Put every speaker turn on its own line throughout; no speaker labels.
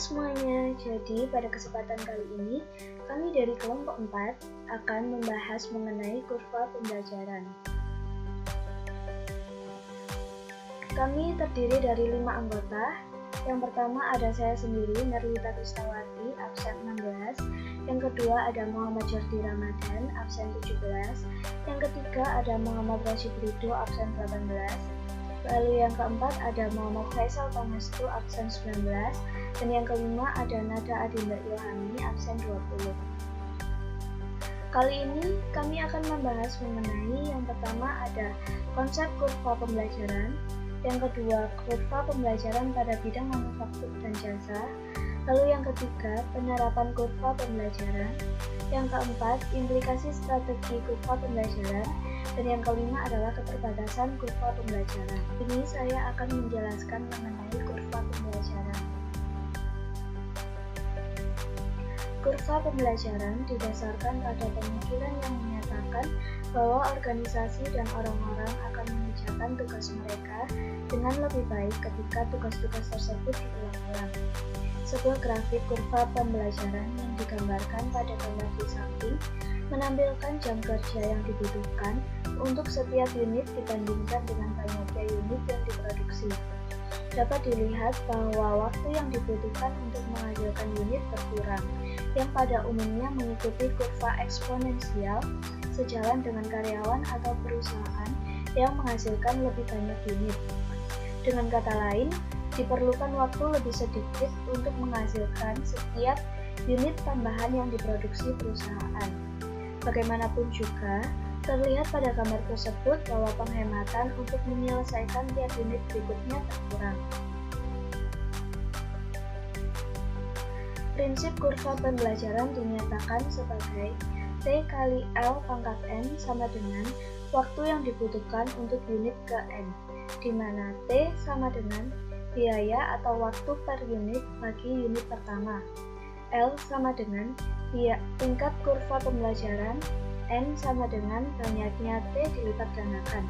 semuanya, jadi pada kesempatan kali ini kami dari kelompok 4 akan membahas mengenai kurva pembelajaran. Kami terdiri dari 5 anggota. Yang pertama ada saya sendiri, Nerlita Kristawati, absen 16. Yang kedua ada Muhammad Jordi Ramadan, absen 17. Yang ketiga ada Muhammad Rashid Rido, absen 18. Lalu yang keempat ada Muhammad Faisal Pamestu, absen 19. Dan yang kelima ada Nada Adinda Ilhami, absen 20. Kali ini kami akan membahas mengenai yang pertama ada konsep kurva pembelajaran, yang kedua kurva pembelajaran pada bidang manufaktur dan jasa, lalu yang ketiga penerapan kurva pembelajaran, yang keempat implikasi strategi kurva pembelajaran, dan yang kelima adalah keterbatasan kurva pembelajaran. Ini saya akan menjelaskan mengenai kurva pembelajaran. Kurva pembelajaran didasarkan pada pemikiran yang menyatakan bahwa organisasi dan orang-orang akan mengerjakan tugas mereka dengan lebih baik ketika tugas-tugas tersebut diulang-ulang. Sebuah grafik kurva pembelajaran yang digambarkan pada gambar di samping menampilkan jam kerja yang dibutuhkan untuk setiap unit dibandingkan dengan banyaknya unit yang diproduksi. Dapat dilihat bahwa waktu yang dibutuhkan untuk menghasilkan unit berkurang, yang pada umumnya mengikuti kurva eksponensial sejalan dengan karyawan atau perusahaan yang menghasilkan lebih banyak unit. Dengan kata lain, diperlukan waktu lebih sedikit untuk menghasilkan setiap unit tambahan yang diproduksi perusahaan. Bagaimanapun juga, terlihat pada gambar tersebut bahwa penghematan untuk menyelesaikan tiap unit berikutnya berkurang. Prinsip kurva pembelajaran dinyatakan sebagai T kali L pangkat N sama dengan waktu yang dibutuhkan untuk unit ke N, di mana T sama dengan biaya atau waktu per unit bagi unit pertama, L sama dengan tingkat kurva pembelajaran, N sama dengan banyaknya T dilipat gandakan.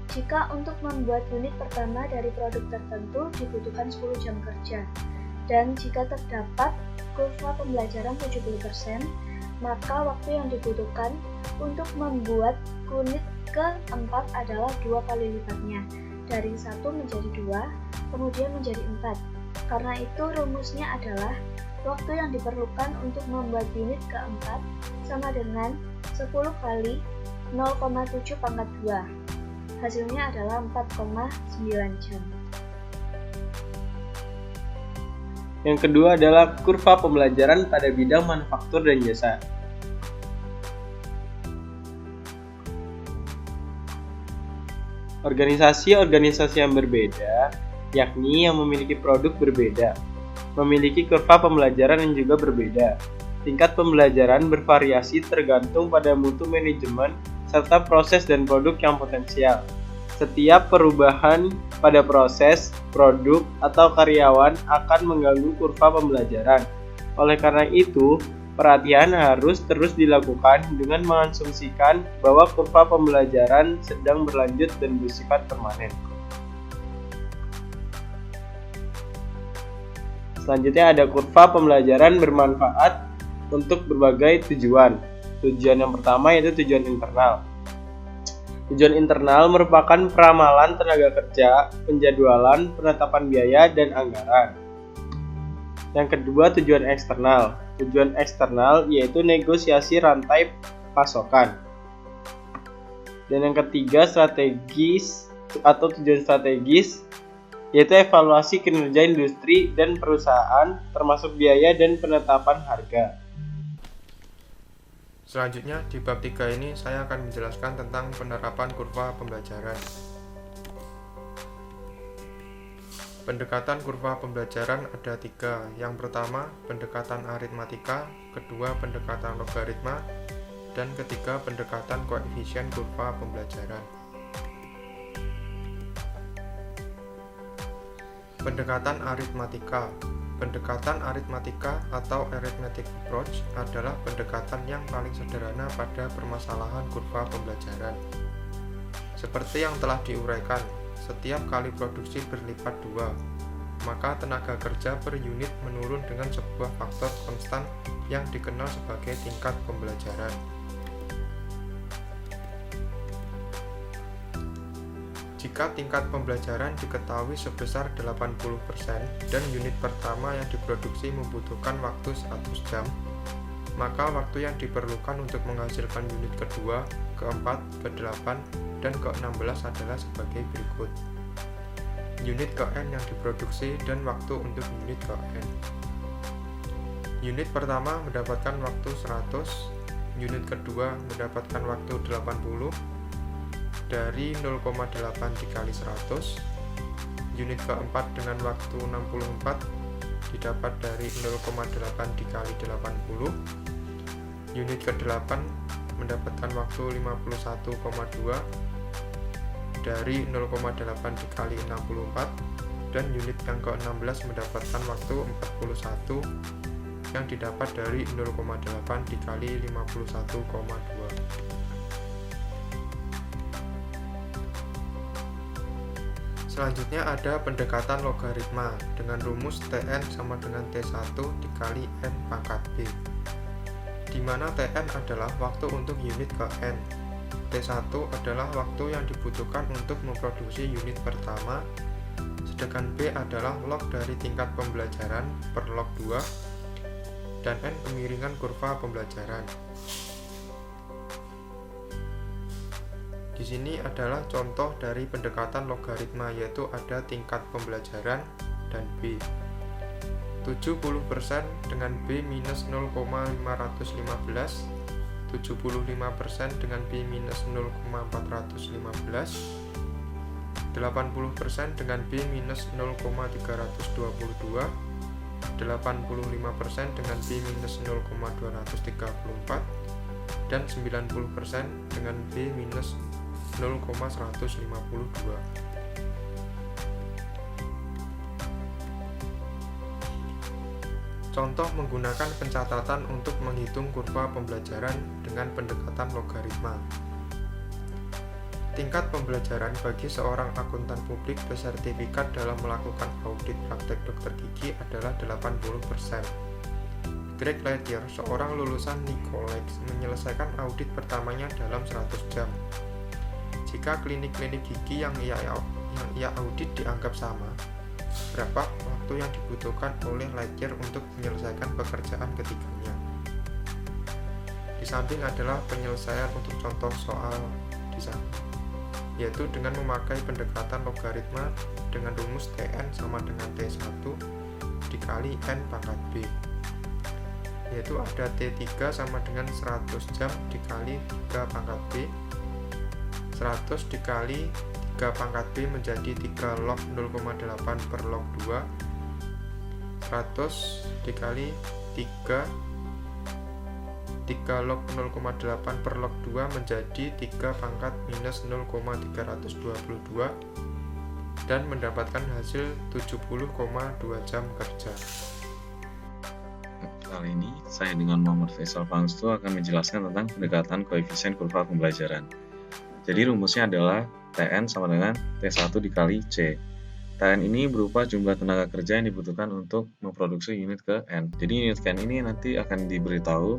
Jika untuk membuat unit pertama dari produk tertentu dibutuhkan 10 jam kerja, dan jika terdapat kurva pembelajaran 70%, maka waktu yang dibutuhkan untuk membuat unit keempat adalah 2 kali lipatnya, dari 1 menjadi 2, kemudian menjadi 4. Karena itu rumusnya adalah waktu yang diperlukan untuk membuat unit keempat sama dengan 10 kali 0,7 pangkat 2. Hasilnya adalah 4,9 jam.
Yang kedua adalah kurva pembelajaran pada bidang manufaktur dan jasa. Organisasi-organisasi yang berbeda, yakni yang memiliki produk berbeda, memiliki kurva pembelajaran yang juga berbeda. Tingkat pembelajaran bervariasi tergantung pada mutu manajemen serta proses dan produk yang potensial. Setiap perubahan pada proses, produk, atau karyawan akan mengganggu kurva pembelajaran. Oleh karena itu, perhatian harus terus dilakukan dengan mengasumsikan bahwa kurva pembelajaran sedang berlanjut dan bersifat permanen. Selanjutnya ada kurva pembelajaran bermanfaat untuk berbagai tujuan. Tujuan yang pertama yaitu tujuan internal. Tujuan internal merupakan peramalan tenaga kerja, penjadwalan, penetapan biaya, dan anggaran. Yang kedua tujuan eksternal. Tujuan eksternal yaitu negosiasi rantai pasokan. Dan yang ketiga strategis atau tujuan strategis yaitu evaluasi kinerja industri dan perusahaan termasuk biaya dan penetapan harga.
Selanjutnya di bab 3 ini saya akan menjelaskan tentang penerapan kurva pembelajaran. Pendekatan kurva pembelajaran ada 3. Yang pertama pendekatan aritmatika, kedua pendekatan logaritma, dan ketiga pendekatan koefisien kurva pembelajaran. Pendekatan aritmatika. Pendekatan aritmatika atau arithmetic approach adalah pendekatan yang paling sederhana pada permasalahan kurva pembelajaran. Seperti yang telah diuraikan, setiap kali produksi berlipat 2, maka tenaga kerja per unit menurun dengan sebuah faktor konstan yang dikenal sebagai tingkat pembelajaran. Jika tingkat pembelajaran diketahui sebesar 80% dan unit pertama yang diproduksi membutuhkan waktu 100 jam, maka waktu yang diperlukan untuk menghasilkan unit kedua, keempat, ke-8, dan ke-16 adalah sebagai berikut. Unit ke-n yang diproduksi dan waktu untuk unit ke-n. Unit pertama mendapatkan waktu 100, unit kedua mendapatkan waktu 80, dari 0,8 dikali 100, unit keempat dengan waktu 64 didapat dari 0,8 dikali 80, unit ke-8 mendapatkan waktu 51,2 dari 0,8 dikali 64, dan unit yang ke-16 mendapatkan waktu 41 yang didapat dari 0,8 dikali 51,2. Selanjutnya ada pendekatan logaritma dengan rumus Tn sama dengan T1 dikali N pangkat B, di mana Tn adalah waktu untuk unit ke N, T1 adalah waktu yang dibutuhkan untuk memproduksi unit pertama, sedangkan B adalah log dari tingkat pembelajaran per log 2, dan N kemiringan kurva pembelajaran. Di sini adalah contoh dari pendekatan logaritma, yaitu ada tingkat pembelajaran dan B. 70% dengan B minus 0,515, 75% dengan B minus 0,415, 80% dengan B minus 0,322, 85% dengan B minus 0,234, dan 90% dengan B minus 0,152. Contoh menggunakan pencatatan untuk menghitung kurva pembelajaran dengan pendekatan logaritma. Tingkat pembelajaran bagi seorang akuntan publik bersertifikat dalam melakukan audit praktek dokter gigi adalah 80%. Greg Leitier, seorang lulusan Nicolex, menyelesaikan audit pertamanya dalam 100 jam. Jika klinik-klinik gigi yang ia audit dianggap sama, berapa waktu yang dibutuhkan oleh Leitier untuk menyelesaikan pekerjaan ketiganya? Di samping adalah penyelesaian untuk contoh soal di sana, yaitu dengan memakai pendekatan logaritma dengan rumus Tn sama dengan T1 dikali N pangkat B, yaitu ada T3 sama dengan 100 jam dikali 3 pangkat B, 100 dikali 3 pangkat B menjadi 3 log 0,8 per log 2, 100 dikali 3 log 0,8 per log 2 menjadi 3 pangkat minus 0,322, dan mendapatkan hasil 70,2 jam kerja.
Kali ini saya dengan Muhammad Faisal Pangstu akan menjelaskan tentang pendekatan koefisien kurva pembelajaran. Jadi rumusnya adalah Tn sama dengan T1 dikali C. Tn ini berupa jumlah tenaga kerja yang dibutuhkan untuk memproduksi unit ke N. Jadi unit ke N ini nanti akan diberitahu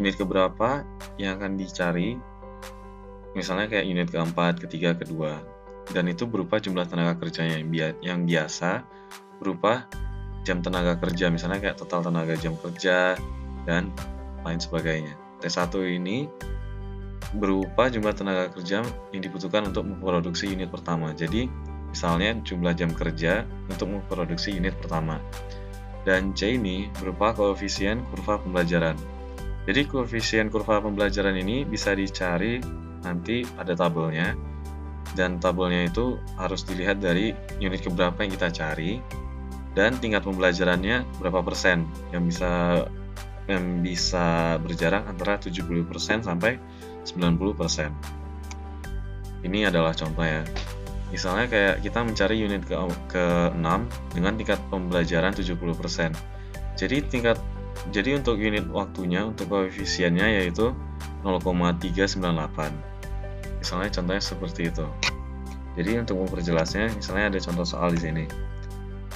unit keberapa yang akan dicari, misalnya kayak unit keempat, ketiga, kedua. Dan itu berupa jumlah tenaga kerjanya yang biasa berupa jam tenaga kerja, misalnya kayak total tenaga jam kerja dan lain sebagainya. T1 ini berupa jumlah tenaga kerja yang dibutuhkan untuk memproduksi unit pertama. Jadi misalnya jumlah jam kerja untuk memproduksi unit pertama. Dan C ini berupa koefisien kurva pembelajaran. Jadi koefisien kurva pembelajaran ini bisa dicari, nanti ada tabelnya, dan tabelnya itu harus dilihat dari unit keberapa yang kita cari dan tingkat pembelajarannya berapa persen, yang bisa berjarak antara 70% sampai 90%. Ini adalah contoh ya. Misalnya kayak kita mencari unit ke-6 dengan tingkat pembelajaran 70%. Jadi untuk unit waktunya, untuk koefisiennya yaitu 0,398. Misalnya contohnya seperti itu. Jadi untuk memperjelasnya, misalnya ada contoh soal di sini.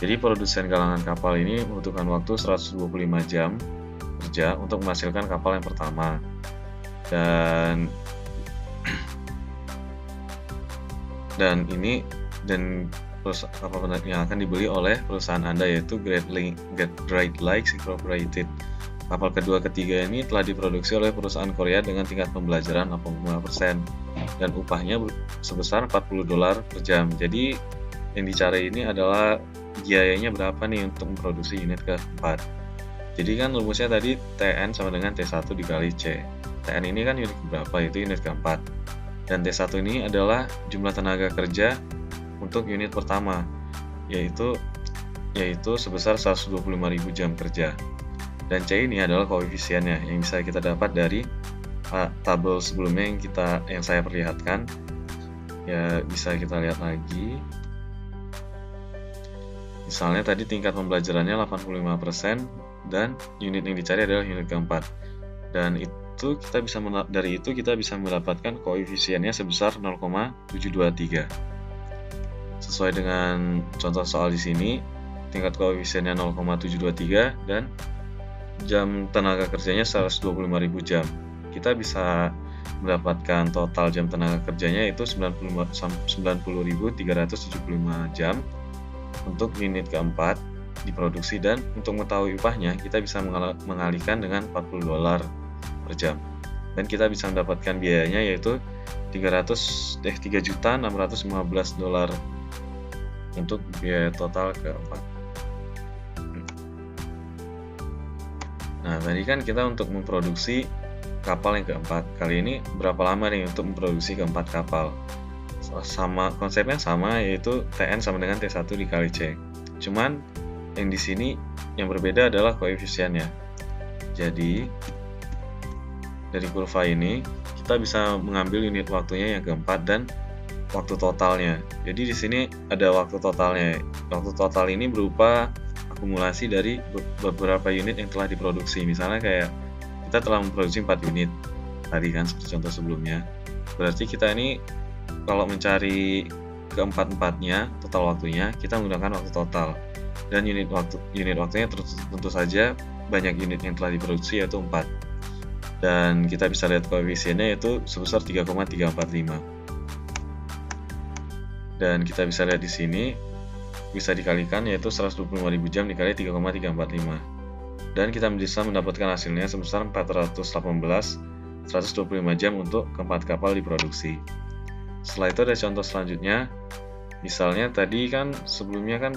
Jadi produsen galangan kapal ini membutuhkan waktu 125 jam kerja untuk menghasilkan kapal yang pertama. Dan kapal yang akan dibeli oleh perusahaan Anda yaitu Great Lakes Incorporated. Kapal kedua ketiga ini telah diproduksi oleh perusahaan Korea dengan tingkat pembelajaran 85% dan upahnya sebesar $40 per jam. Jadi yang dicari ini adalah biayanya berapa nih untuk memproduksi unit keempat. Jadi kan rumusnya tadi TN sama dengan T1 dikali C. TN ini kan unit keberapa, itu unit keempat. Dan T1 ini adalah jumlah tenaga kerja untuk unit pertama, yaitu sebesar 125.000 jam kerja. Dan C ini adalah koefisiennya yang bisa kita dapat dari tabel sebelumnya yang saya perlihatkan. Ya, bisa kita lihat lagi. Misalnya tadi tingkat pembelajarannya 85% dan unit yang dicari adalah unit keempat. Dan dari itu kita bisa mendapatkan koefisiennya sebesar 0,723. Sesuai dengan contoh soal di sini, tingkat koefisiennya 0,723 dan jam tenaga kerjanya 125.000 jam. Kita bisa mendapatkan total jam tenaga kerjanya itu 90.375 jam untuk unit keempat diproduksi, dan untuk mengetahui upahnya kita bisa mengalihkan dengan $40 per jam. Dan kita bisa mendapatkan biayanya yaitu $3.615 untuk biaya total keempat. Nah, tadi kan kita untuk memproduksi kapal yang keempat. Kali ini berapa lama nih untuk memproduksi keempat kapal? Konsepnya sama, yaitu TN sama dengan T1 dikali C. Cuman yang di sini yang berbeda adalah koefisiennya. Jadi dari kurva ini kita bisa mengambil unit waktunya yang keempat dan waktu totalnya. Jadi di sini ada waktu totalnya. Waktu total ini berupa akumulasi dari beberapa unit yang telah diproduksi. Misalnya kayak kita telah memproduksi 4 unit tadi kan, seperti contoh sebelumnya. Berarti kita ini kalau mencari keempat-empatnya total waktunya, kita menggunakan waktu total. Dan unit waktunya tentu saja banyak unit yang telah diproduksi, yaitu 4. Dan kita bisa lihat koefisiennya yaitu sebesar 3,345. Dan kita bisa lihat di sini bisa dikalikan yaitu 125.000 jam dikali 3,345. Dan kita bisa mendapatkan hasilnya sebesar 125 jam untuk keempat kapal diproduksi. Setelah itu ada contoh selanjutnya. Misalnya tadi kan sebelumnya kan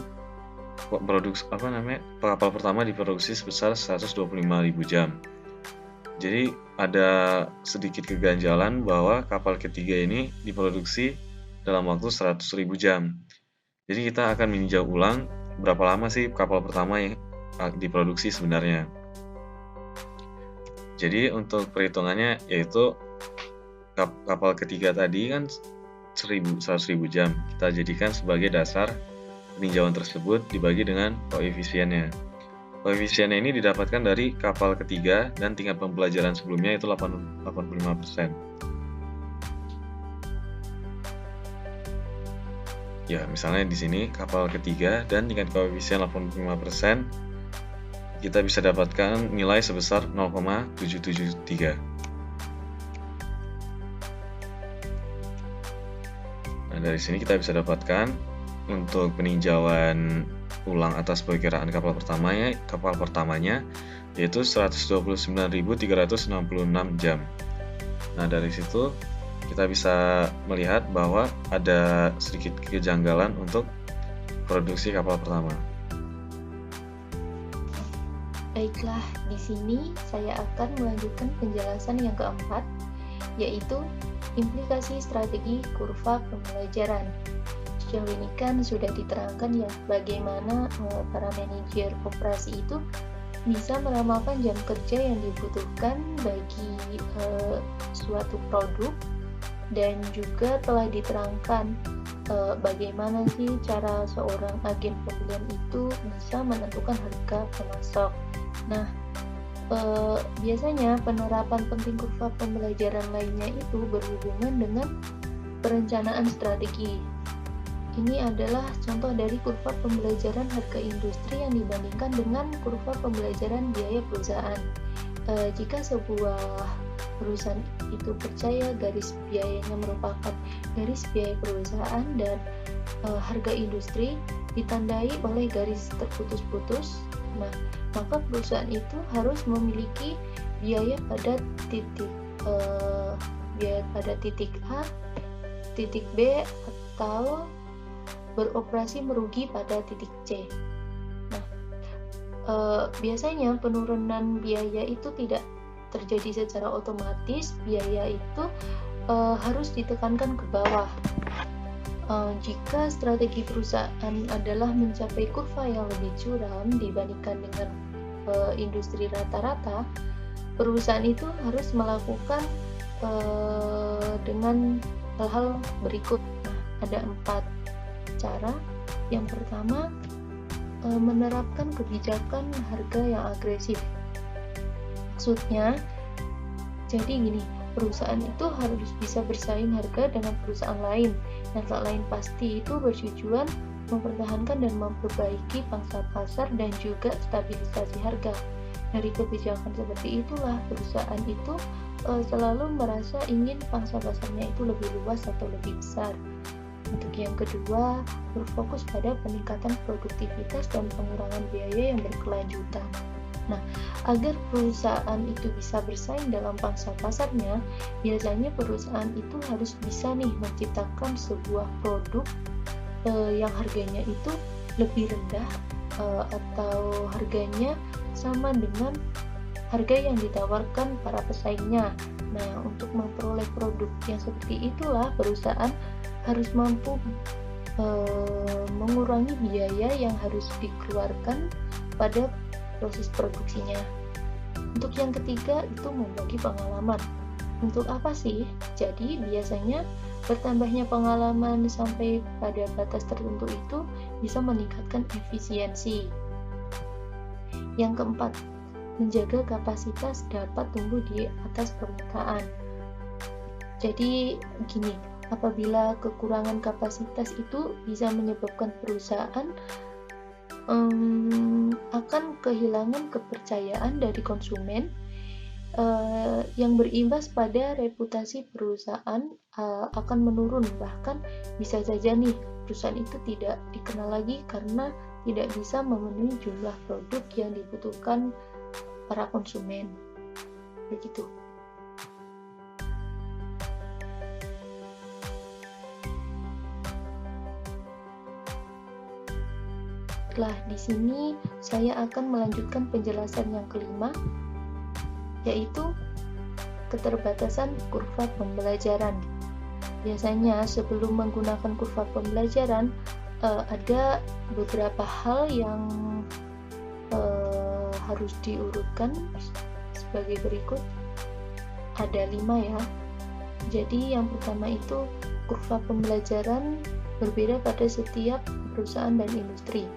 kapal pertama diproduksi sebesar 125.000 jam. Jadi ada sedikit keganjalan bahwa kapal ketiga ini diproduksi dalam waktu 100.000 jam. Jadi kita akan meninjau ulang berapa lama sih kapal pertama yang diproduksi sebenarnya. Jadi untuk perhitungannya yaitu kapal ketiga tadi kan 100.000 jam. Kita jadikan sebagai dasar peninjauan tersebut dibagi dengan koefisiennya. Koefisiennya ini didapatkan dari kapal ketiga dan tingkat pembelajaran sebelumnya itu 85%. Ya, misalnya di sini kapal ketiga dan tingkat koefisien 85%, kita bisa dapatkan nilai sebesar 0,773. Nah, dari sini kita bisa dapatkan untuk peninjauan ulang atas perkiraan kapal pertamanya yaitu 129.366 jam. Nah, dari situ kita bisa melihat bahwa ada sedikit kejanggalan untuk produksi kapal pertama.
Baiklah, di sini saya akan melanjutkan penjelasan yang keempat, yaitu implikasi strategi kurva pembelajaran. Sejauh ini kan sudah diterangkan ya bagaimana para manajer operasi itu bisa meramalkan jam kerja yang dibutuhkan bagi suatu produk, dan juga telah diterangkan bagaimana sih cara seorang agen pembelian itu bisa menentukan harga pemasok. Nah, biasanya penerapan penting kurva pembelajaran lainnya itu berhubungan dengan perencanaan strategi.
ini adalah contoh dari kurva pembelajaran harga industri yang dibandingkan dengan kurva pembelajaran biaya perusahaan. Jika sebuah perusahaan itu percaya garis biayanya merupakan garis biaya perusahaan dan harga industri ditandai oleh garis terputus-putus, maka perusahaan itu harus memiliki biaya pada titik A, titik B, atau beroperasi merugi pada titik C. Biasanya penurunan biaya itu tidak terjadi secara otomatis. Biaya itu harus ditekankan ke bawah. Jika strategi perusahaan adalah mencapai kurva yang lebih curam dibandingkan dengan industri rata-rata, perusahaan itu harus melakukan dengan hal-hal berikut. Ada 4 cara. Yang pertama, menerapkan kebijakan harga yang agresif. Maksudnya, jadi gini, perusahaan itu harus bisa bersaing harga dengan perusahaan lain, yang tak lain pasti itu bertujuan mempertahankan dan memperbaiki pangsa pasar dan juga stabilisasi harga. Dari kebijakan seperti itulah perusahaan itu selalu merasa ingin pangsa pasarnya itu lebih luas atau lebih besar. Untuk yang kedua, berfokus pada peningkatan produktivitas dan pengurangan biaya yang berkelanjutan. Agar perusahaan itu bisa bersaing dalam pangsa pasarnya, biasanya perusahaan itu harus bisa menciptakan sebuah produk yang harganya itu lebih rendah atau harganya sama dengan harga yang ditawarkan para pesaingnya. Untuk memperoleh produk yang seperti itulah perusahaan harus mampu mengurangi biaya yang harus dikeluarkan pada proses produksinya. Untuk yang ketiga itu membagi pengalaman. Untuk apa sih? Jadi biasanya bertambahnya pengalaman sampai pada batas tertentu itu bisa meningkatkan efisiensi. Yang keempat, menjaga kapasitas dapat tumbuh di atas permukaan. Jadi gini, apabila kekurangan kapasitas itu bisa menyebabkan perusahaan akan kehilangan kepercayaan dari konsumen, yang berimbas pada reputasi perusahaan akan menurun. Bahkan bisa saja perusahaan itu tidak dikenal lagi karena tidak bisa memenuhi jumlah produk yang dibutuhkan para konsumen. Begitu. Di sini saya akan melanjutkan penjelasan yang kelima, yaitu keterbatasan kurva pembelajaran. Biasanya sebelum menggunakan kurva pembelajaran ada beberapa hal yang harus diurutkan sebagai berikut. Ada 5 ya. Jadi yang pertama itu kurva pembelajaran berbeda pada setiap perusahaan dan industri.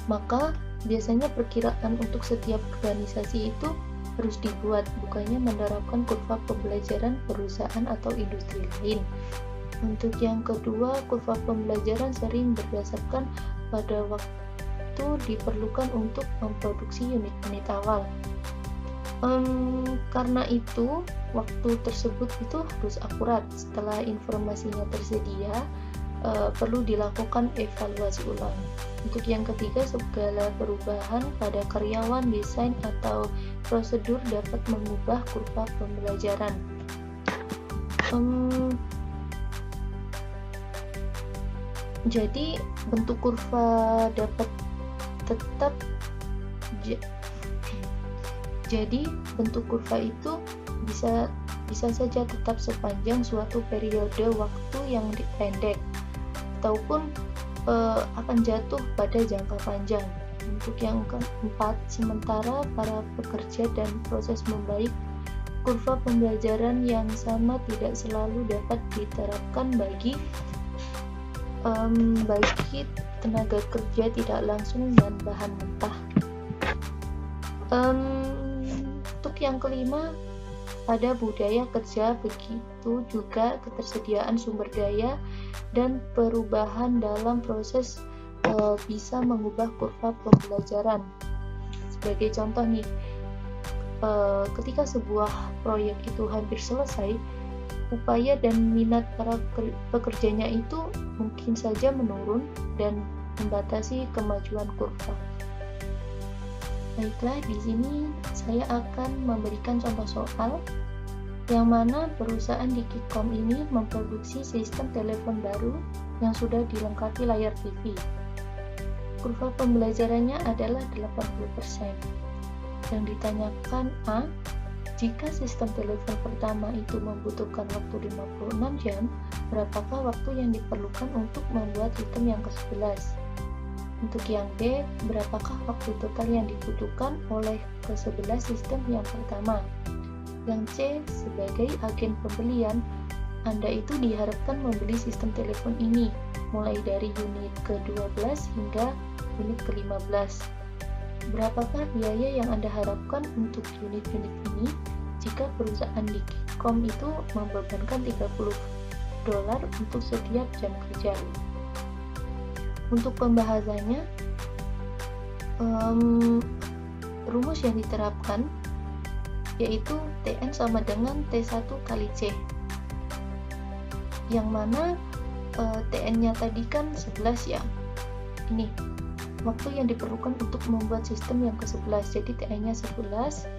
Maka biasanya perkiraan untuk setiap organisasi itu harus dibuat, bukannya menerapkan kurva pembelajaran perusahaan atau industri lain. Untuk yang kedua, kurva pembelajaran sering berdasarkan pada waktu diperlukan untuk memproduksi unit-unit awal. Karena itu, waktu tersebut itu harus akurat. Setelah informasinya tersedia, perlu dilakukan evaluasi ulang. Untuk yang ketiga, segala perubahan pada karyawan, desain, atau prosedur dapat mengubah kurva pembelajaran. Jadi bentuk kurva dapat tetap jadi bentuk kurva itu bisa saja tetap sepanjang suatu periode waktu yang pendek ataupun akan jatuh pada jangka panjang. Untuk yang keempat, sementara para pekerja dan proses membaik, kurva pembelajaran yang sama tidak selalu dapat diterapkan bagi tenaga kerja tidak langsung dan bahan mentah. Untuk yang kelima, pada budaya kerja, begitu juga ketersediaan sumber daya dan perubahan dalam proses bisa mengubah kurva pembelajaran. Sebagai contoh nih, ketika sebuah proyek itu hampir selesai, upaya dan minat para pekerjanya itu mungkin saja menurun dan membatasi kemajuan kurva. Baiklah, di sini saya akan memberikan contoh soal yang mana perusahaan Digikom ini memproduksi sistem telepon baru yang sudah dilengkapi layar TV. Kurva pembelajarannya adalah 80%. Yang ditanyakan A, jika sistem telepon pertama itu membutuhkan waktu 56 jam, berapakah waktu yang diperlukan untuk membuat sistem yang ke-11? Untuk yang B, berapakah waktu total yang dibutuhkan oleh ke-11 sistem yang pertama? Yang C, sebagai agen pembelian, Anda itu diharapkan membeli sistem telepon ini, mulai dari unit ke-12 hingga unit ke-15. Berapakah biaya yang Anda harapkan untuk unit-unit ini jika perusahaan Digikom itu membebankan $30 untuk setiap jam kerja? Untuk pembahasannya, rumus yang diterapkan yaitu TN sama dengan T1 kali C, yang mana TN-nya tadi kan 11 ya. Ini waktu yang diperlukan untuk membuat sistem yang ke-11, jadi TN-nya 11.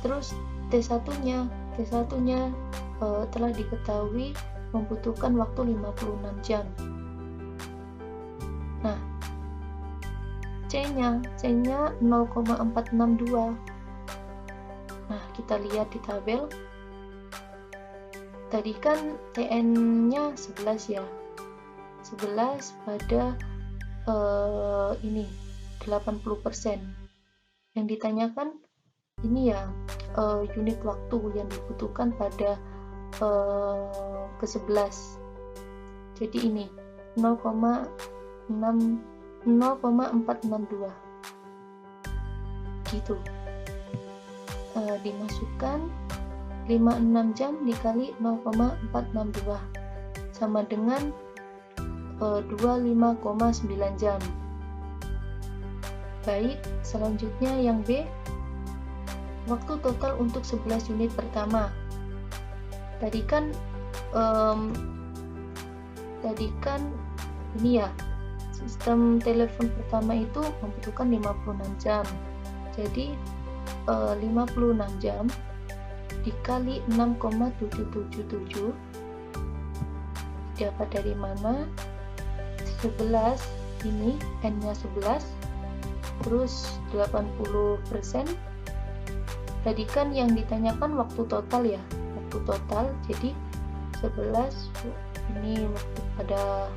Terus T1-nya telah diketahui membutuhkan waktu 56 jam. Nah, C-nya 0,462. Nah, kita lihat di tabel. Tadi kan TN-nya 11 ya. 11 pada ini 80%. Yang ditanyakan ini ya unit waktu yang dibutuhkan pada ke-11. Jadi ini 0,462 gitu. Dimasukkan 56 jam dikali 0,462 sama dengan 25,9 jam. Baik, selanjutnya yang B, waktu total untuk 11 unit pertama. Tadi kan ini ya, sistem telepon pertama itu membutuhkan 56 jam. Jadi 56 jam dikali 6,777 dapat dari mana? 11 ini N-nya 11 terus 80%. Tadi kan yang ditanyakan waktu total ya, waktu total, jadi 11 ini waktu pada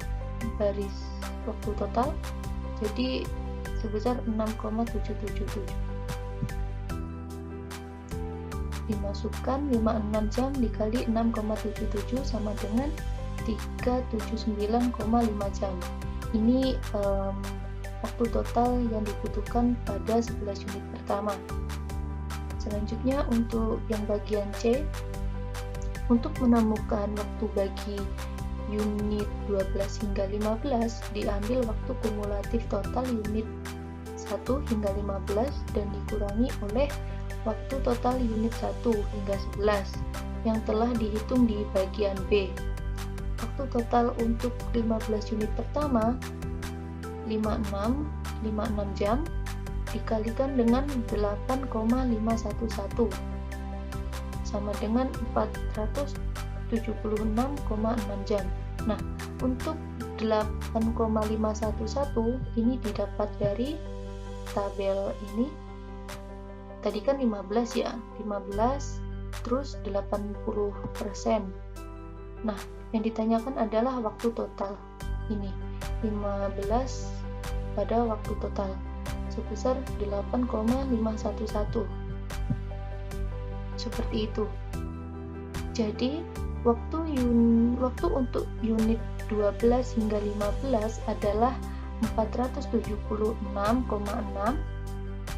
baris waktu total, jadi sebesar 6,777. Dimasukkan 56 jam dikali 6,77 sama dengan 379,5 jam. Ini waktu total yang dibutuhkan pada 11 unit pertama. Selanjutnya untuk yang bagian C, untuk menemukan waktu bagi unit 12 hingga 15 diambil waktu kumulatif total unit 1 hingga 15 dan dikurangi oleh waktu total unit 1 hingga 11 yang telah dihitung di bagian B. Waktu total untuk 15 unit pertama 56 jam dikalikan dengan 8,511 sama dengan 476,6 jam. Nah, untuk 8,511 ini didapat dari tabel ini. Tadi kan 15 ya, 15 terus 80%. Nah, yang ditanyakan adalah waktu total. Ini 15 pada waktu total sebesar 8,511. Seperti itu. Jadi, waktu untuk unit 12 hingga 15 adalah 476,6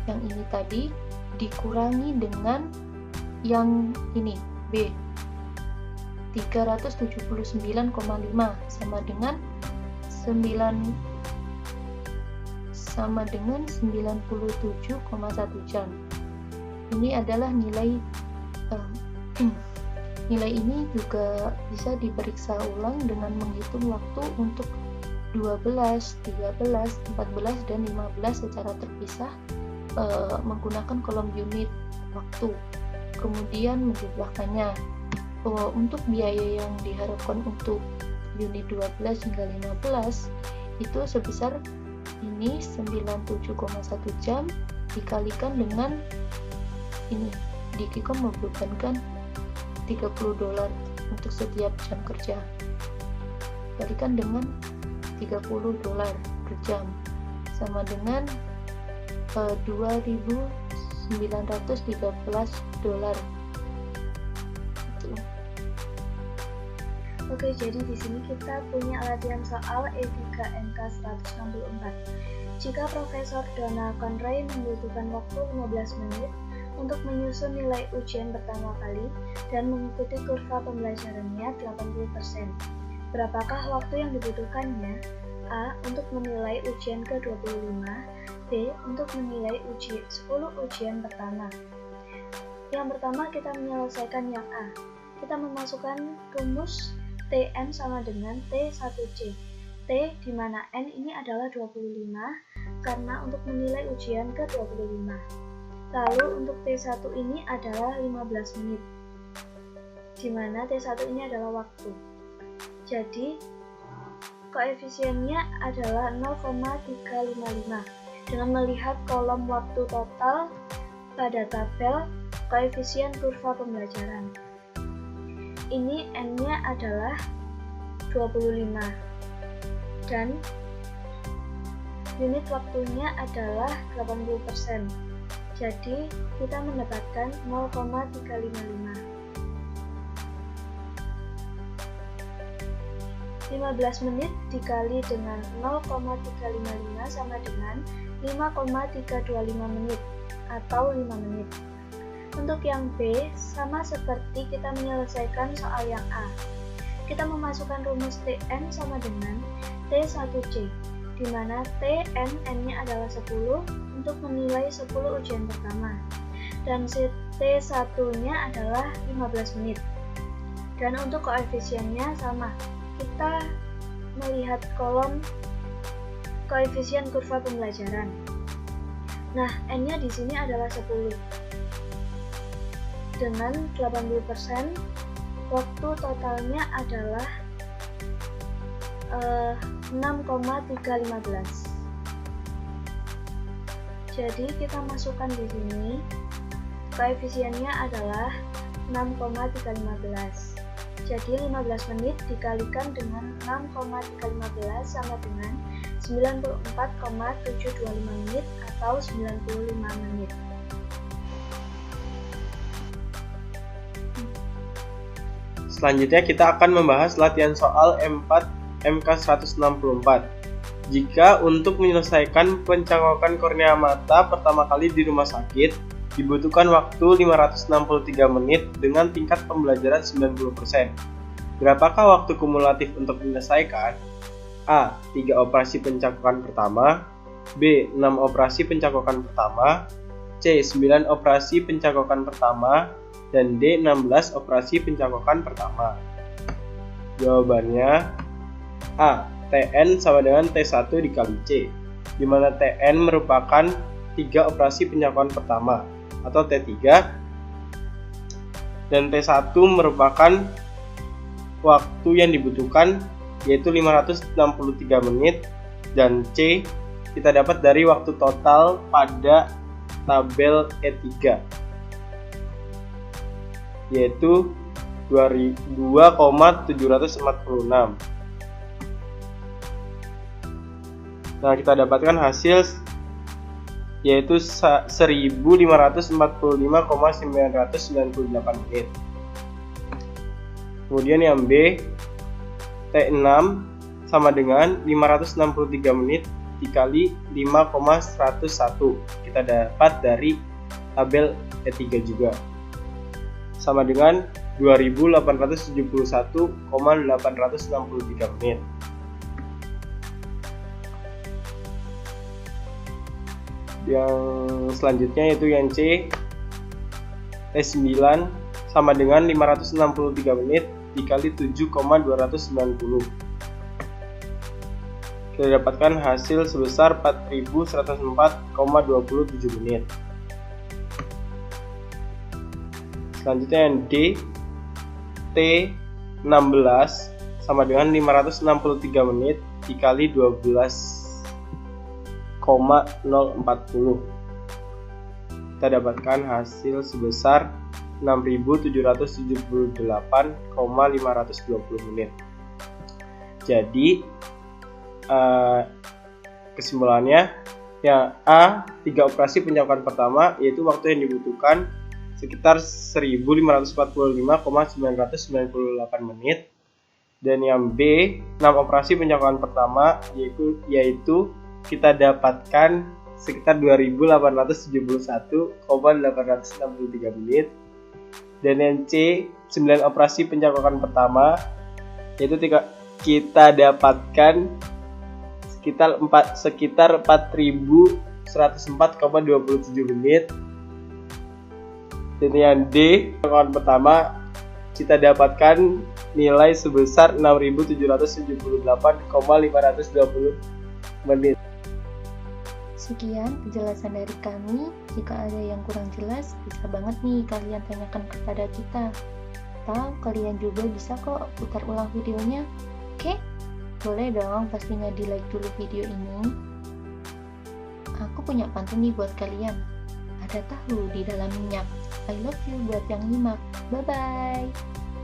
yang ini tadi dikurangi dengan yang ini B 379,5 sama dengan 97,1 jam. Ini adalah nilai nilai ini juga bisa diperiksa ulang dengan menghitung waktu untuk 12, 13, 14, dan 15 secara terpisah menggunakan kolom unit waktu, kemudian menjumlahkannya. Untuk biaya yang diharapkan untuk unit 12 hingga 15 itu sebesar ini 97,1 jam dikalikan dengan ini, Digikom membebankan $30 untuk setiap jam kerja, kalikan dengan $30 per jam sama dengan $2.913.
Oke, jadi di sini kita punya latihan soal E3MK 164. Jika Profesor Donald Conroy membutuhkan waktu 15 menit untuk menyusun nilai ujian pertama kali dan mengikuti kurva pembelajarannya 80%, berapakah waktu yang dibutuhkannya? A. Untuk menilai ujian ke-25, B. Untuk menilai 10 ujian pertama. Yang pertama kita menyelesaikan yang A. Kita memasukkan rumus Tn sama dengan T1C. T di mana N ini adalah 25 karena untuk menilai ujian ke-25. Lalu untuk T1 ini adalah 15 menit, di mana T1 ini adalah waktu. Jadi koefisiennya adalah 0,355. Dengan melihat kolom waktu total pada tabel koefisien kurva pembelajaran, ini N-nya adalah 25 dan unit waktunya adalah 80%. Jadi kita mendapatkan 0,355. 15 menit dikali dengan 0,355 sama dengan 5,325 menit atau 5 menit. Untuk yang B, sama seperti kita menyelesaikan soal yang A. Kita memasukkan rumus Tn sama dengan T1C, di mana Tn, N-nya adalah 10 untuk menilai 10 ujian pertama, dan T1-nya adalah 15 menit. Dan untuk koefisiennya sama, kita melihat kolom koefisien kurva pembelajaran. Nah, N-nya di sini adalah 10. Dengan 80%, waktu totalnya adalah 6,315. Jadi kita masukkan di sini koefisiennya adalah 6,315. Jadi 15 menit dikalikan dengan 6,315 sama dengan 94,725 menit atau 95 menit.
Selanjutnya kita akan membahas latihan soal M4 MK 164. Jika untuk menyelesaikan pencangkokan kornea mata pertama kali di rumah sakit dibutuhkan waktu 563 menit dengan tingkat pembelajaran 90%. Berapakah waktu kumulatif untuk menyelesaikan? A. 3 operasi pencangkokan pertama, B. 6 operasi pencangkokan pertama, C. 9 operasi pencangkokan pertama, dan D. 16 operasi pencangkokan pertama. Jawabannya A. Tn sama dengan T1 dikali C, di mana Tn merupakan 3 operasi pencangkokan pertama atau T3, dan T1 merupakan waktu yang dibutuhkan yaitu 563 menit, dan C kita dapat dari waktu total pada tabel E3 yaitu 2,746. Nah, kita dapatkan hasil yaitu 1545,998 menit. Kemudian yang B, T6 sama dengan 563 menit dikali 5,101. Kita dapat dari tabel E3 juga. sama dengan 2871,863 menit. Yang selanjutnya yaitu yang C, T9 sama dengan 563 menit dikali 7,290. Kita dapatkan hasil sebesar 4104,27 menit. Selanjutnya yang D, T16 sama dengan 563 menit dikali 12,040. Kita dapatkan hasil sebesar 6778,520 menit. Jadi kesimpulannya yang A, 3 operasi pencapaian pertama yaitu waktu yang dibutuhkan sekitar 1595,998 menit, dan yang B, 6 operasi pencapaian pertama yaitu kita dapatkan sekitar 2871,863 menit, dan yang C, 9 operasi pencapaian pertama yaitu kita dapatkan sekitar 4104,27 menit. Dan yang D, pencapaian pertama kita dapatkan nilai sebesar 6778,520 menit.
Sekian penjelasan dari kami. Jika ada yang kurang jelas, bisa banget nih kalian tanyakan kepada kita. Atau kalian juga bisa kok putar ulang videonya. Oke? Boleh dong, pastinya di like dulu video ini. Aku punya pantun nih buat kalian. Ada tahu di dalam minyak. I love you buat yang nyimak. Bye-bye.